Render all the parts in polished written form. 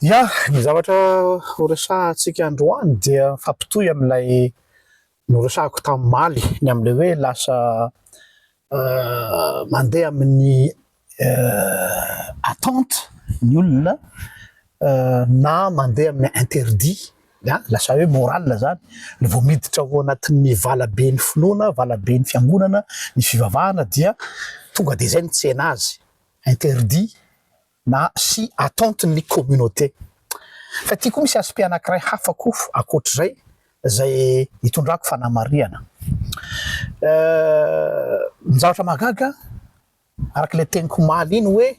Ya, ny zavatra horesahantsika androany dia fampitohy amin'ilay noresahako tamin'ny ny amin'ilay hoe lasa mandeha amin'ny attente ny olona na mandeha amin'ny interdit lasa hoe moral zany le vao miditra ao anatin'ny valaben'ny finoana, valaben'ny fiangonana, ny fivavahana dia tonga de zay ny tsena azy interdit na sy attente-ny communauté. Fa ty koa misy aspect anankiray hafa koa ankoatr'izay zay hitondrako fanamariana. Ny zavatra mahagaga arak'ilay teniko maly iny hoe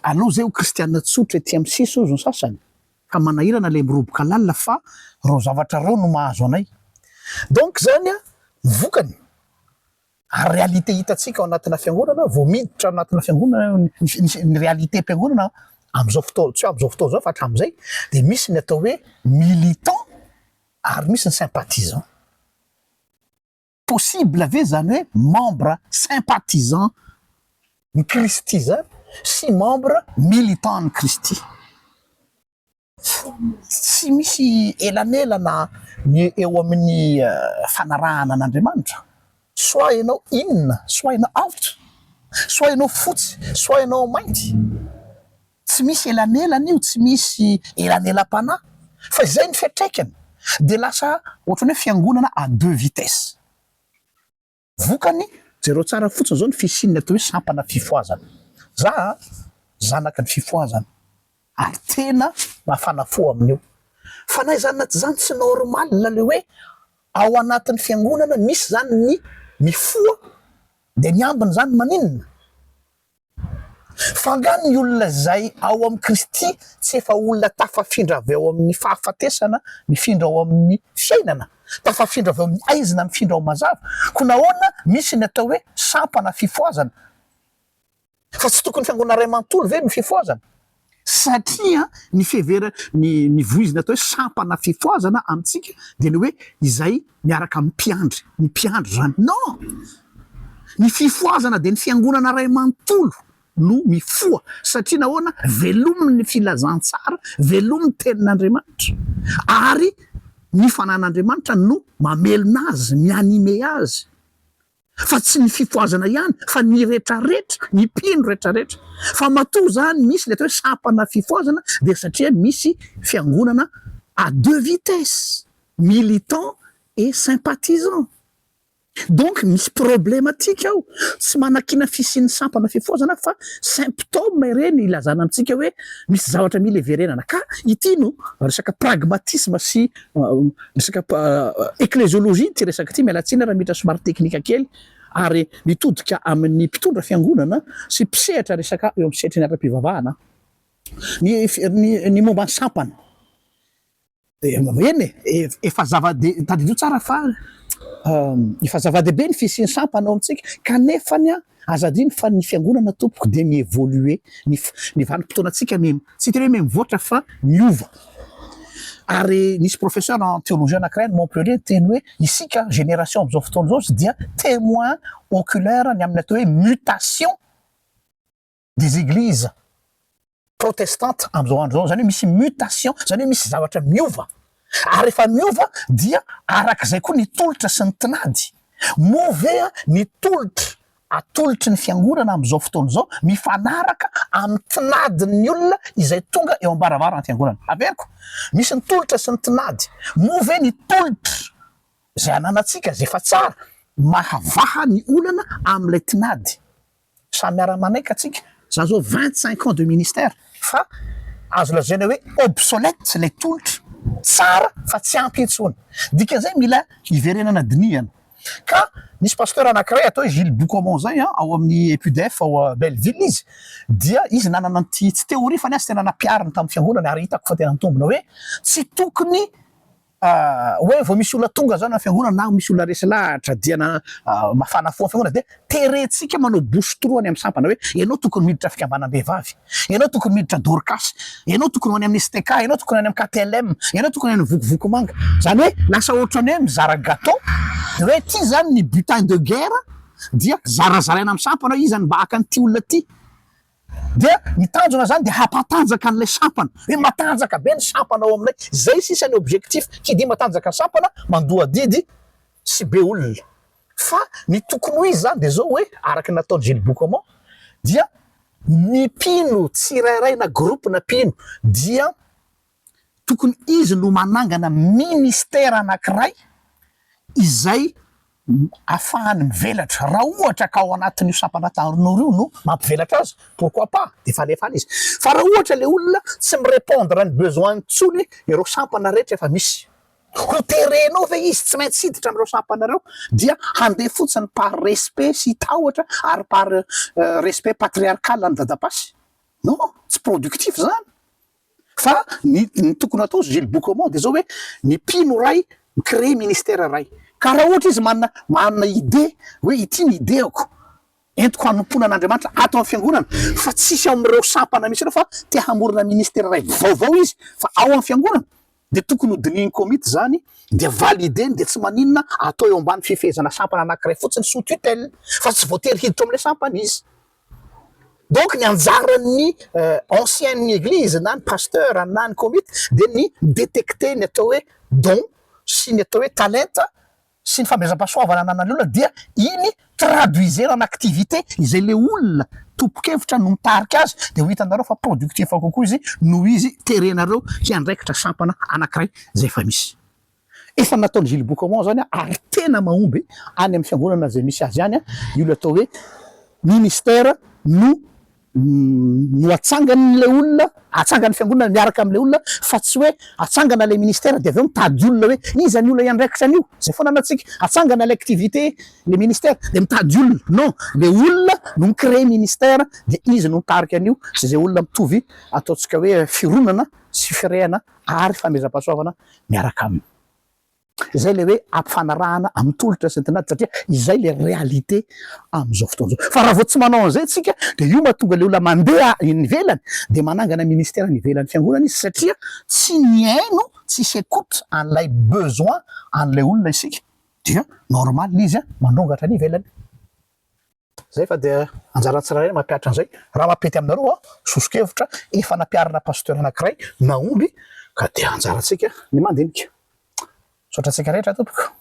aloha zay ho kristianina tsotra ety amin'ny sisy ozy ny sasany ka manahirana le miroboka lalina fa reo zavatra reo no mahazo anay. Donc zany vokany ary réalité hitantsika ao anatina fiangonana vao miditra anatina fiangonana ny réalité mpiangonana am'izao fotoana tsy am'izao fotoana zao fa hatramin'izay de misy ny atao hoe militant ary misy ny sympathisant. Possible ve zany hoe membre sympathisant ny Kristy zany sy membre militant ny Kristy? Tsy misy elanelana ny eo amin'ny fanarahana an'Andriamanitra. Soit ianao inona, soit ianao out, soit ianao fotsy, soit ianao mainty. Tsy misy elanelana io, tsy misy elanelam-panahy fa zay ny fiantraikany de lasa ohatrany hoe fiangonana à deux vitesses. Vokany jereo tsara fotsiny zao ny fisinina atao hoe sampana fifoazana. Za zanaka ny fifoazana ary tena mafana fo amin'io. Fa nay zany zany tsy normal le hoe ao anatin'ny fiangonana misy zany ny mifoa de ny ambiny zany maninona. Fangany ny olona zay ao amin'ny Kristy tsy efa olona tafafindra avy ao amin'ny fahafatesana mifindra ao amin'ny fiainana, tafafindra avy ao amin'ny aizina mifindra ao mazava ko nahoana misy ny atao hoe sampana fifoazana. Fa tsy tokony fiangonana ray manontolo ve ny fifoazana satria ny fihevera ny voizina atao hoe sampana fifoazana amintsika de ny hoe izay miaraka mipiandry zany. Non, ny fifoazana de ny fiangonana ray manontolo no mifoa satria nahoana velominy ny filazantsara, velominy tenin'Andriamanitra ary ny fanan'Andriamanitra no mamelona azy, mianime azy. Fa tsy ny fifoazana ihany fa ny retraretra, ny mpino retraretra. Fa matoa zany misy le atao hoe sampana fifoazana de satria misy fiangonana à deux vitesses, militant et sympathisant. Donc misy problématika ao, tsy manakina fisian'ny sampana fifoazana fa symptôme ireny ilazana amintsika hoe misy zavatra mila everenana. Ka ity no resaka pragmatisme sy resaka ecclésiologie ty resaka ty mialatsiny raha mitra somary teknika kely ary mitodika amin'ny mpitondra fiangonana sy mpisehatra resaka eo amin'ny sehatry ny ara-pivavahana ny momba ny sampana. Eny efa tadidio tsara fa efa zava-dehibe ny fisian'ny sampana ao amintsika kanefany azadiny fa ny fiangonana tompoko de mievolue ny vanim-potoanantsika tsy tena hoe mivoatra fa miova. Ary nisy professeur en théologie anankiray Montpellier teny hoe isika génération am'izao fotoana zao dia témoin oculaire ny amin'ny atao hoe mutation des églises protestantes am'izao andro zao. Zany hoe misy mutation, zany hoe misy zavatra miova. Ary efa miova dia arak'izay koa ny tolotra sy ny tinady. Mauvais ny tolotra atolotry ny fiangonana am'izao fotoana zao mifanaraka amin'ny tinadin'ny olona izay tonga eo ambaravarana fiangonana. Averiko, misy ny tolotra sy ny tinady. Mauvais ny tolotra zay ananatsika zay efa tsara mahavaha ny olana amin'ilay tinady. Samy miara-manaiky atsika, za zao 25 ans de ministère fa azo lazaina hoe obsolète lay tolotra, tsara fa tsy ampy intsony. Dikan'izay mila iverenana dinihana. Ka nisy pasteur anankiray atao hoe Gilles Boucomont zay ao amin'ny EPUDF ao Belleville izy dia izy nanana ty tsy teoria fa ny azy tena nampiariny tamin'ny fiangonana ary hitako fa tena mitombona hoe tsy tokony hoe vao misy olona tonga zany na fiangonana na misy olona resy lahatra dia mafana fo fiangonana de terentsika manao bosotoroany amin'ny sampana hoe ianao tokony miditra fikambanam-behivavy, ianao tokony miditra Dorcas, ianao tokony ho any amin'ny STK, ianao tokony ho any amin'ny KTLM, ianao tokony ho any amin'ny vokovoko manga. Zany hoe lasa ohatrany hoe mizara gâteau de hoe ty zany ny butin de guerre dia zarazaraina amin'ny sampana izany mba hakan'ity olona ty. dia ny tanjona zany de hampatanjaka an'ilay sampana hoe matanjaka be ny sampana ao aminay zay sisa ny objectif kidy matanjaka ny sampana mandoadidy sy be olona fa ny tokony ho izy zany de zao hoe araka nataony Gilles Boucaumont dia ny mpino tsirairay na groupe na mpino dia tokony izy no manangana ministère anankiray izay afahany mivelatra raha ohatra ka ao anatin'io sampanatanora io no mampivelatra azy pourquoi pas de falefaly izy fa raha ohatra le olona tsy mirépondre ny besoin ntsony ireo sampana rehetra efa misy ho terenao ve izy tsy maintsy hiditra am'ireo sampanareo dia handeha fotsiny par respect sy tahotra ary par respect patriarcal ny dadapasy non tsy productif zany fa ny tokony atao Gilles Boucaumont de zao hoe ny mpino ray micréer ministère ray ka raha ohatra izy manana idée hoe ity ny ideako entiko hanompoana an'Andriamanitra ato amin'ny fiangonana fa tsisy ao amin'ireo sampana misy reo fa te hamorona ministère ray vaovao izy fa ao amin'ny fiangonana de tokony hodininy komity zany de valideny de tsy maninona atao eo ambany fifehezana sampana anankiray fotsiny sous tutelle fa tsy voatery hiditra amin'ilay sampana izy donc ny anjaran'ny ancienne église na ny pasteur na ny komity de ny détecter ny atao hoe don sy ny atao hoe talenta sy ny famezam-pahasoavana ananan'ny olona dia iny traduisena en activité izay le olona topo-kevitra no mitarika azy de ho hitanareo fa productif kokoa izy noho izy terenareo sy andraikitra sampana anankiray zay fa misy efa nataony Gilles Boucaumont zany ary tena mahomby any amin'ny fiangonana zay misy azy any io le atao hoe ministère no atsangan'le olona atsangany fiangonana miaraka am'le olona fa tsy hoe atsangana le ministère de aveo mitady olona hoe iza ny olona iandraikitra an'io zay foana anatsika atsangana le activité le ministère de mitady olona non le olona no micréer ministère de izy no mitarika an'io sy zay olona mitovy ataotsika hoe fironana sy firehana ary famezam-pahasoavana miaraka aminy izay le hoe ampifanarahana amin'ny tolotra sy ny tinady satria izay le réalité am'izao fotoana zao fa raha vao tsy manao an'izay tsika de io mahatonga le olona mandeha nivelany de manangana ministère nivelany fiangonana izy satria tsy miaino tsy s'écoute an'ilay besoin an'ilay olona isika dia normal izy manongatra ny ivelany zay fa de anjara tsirairay mampiatra an'izay raha mampety aminareo sosokevitra efa nampiarana pasteur anankiray mahomby ka de anjaratsika ny mandinika sotratsika rehetra tompoko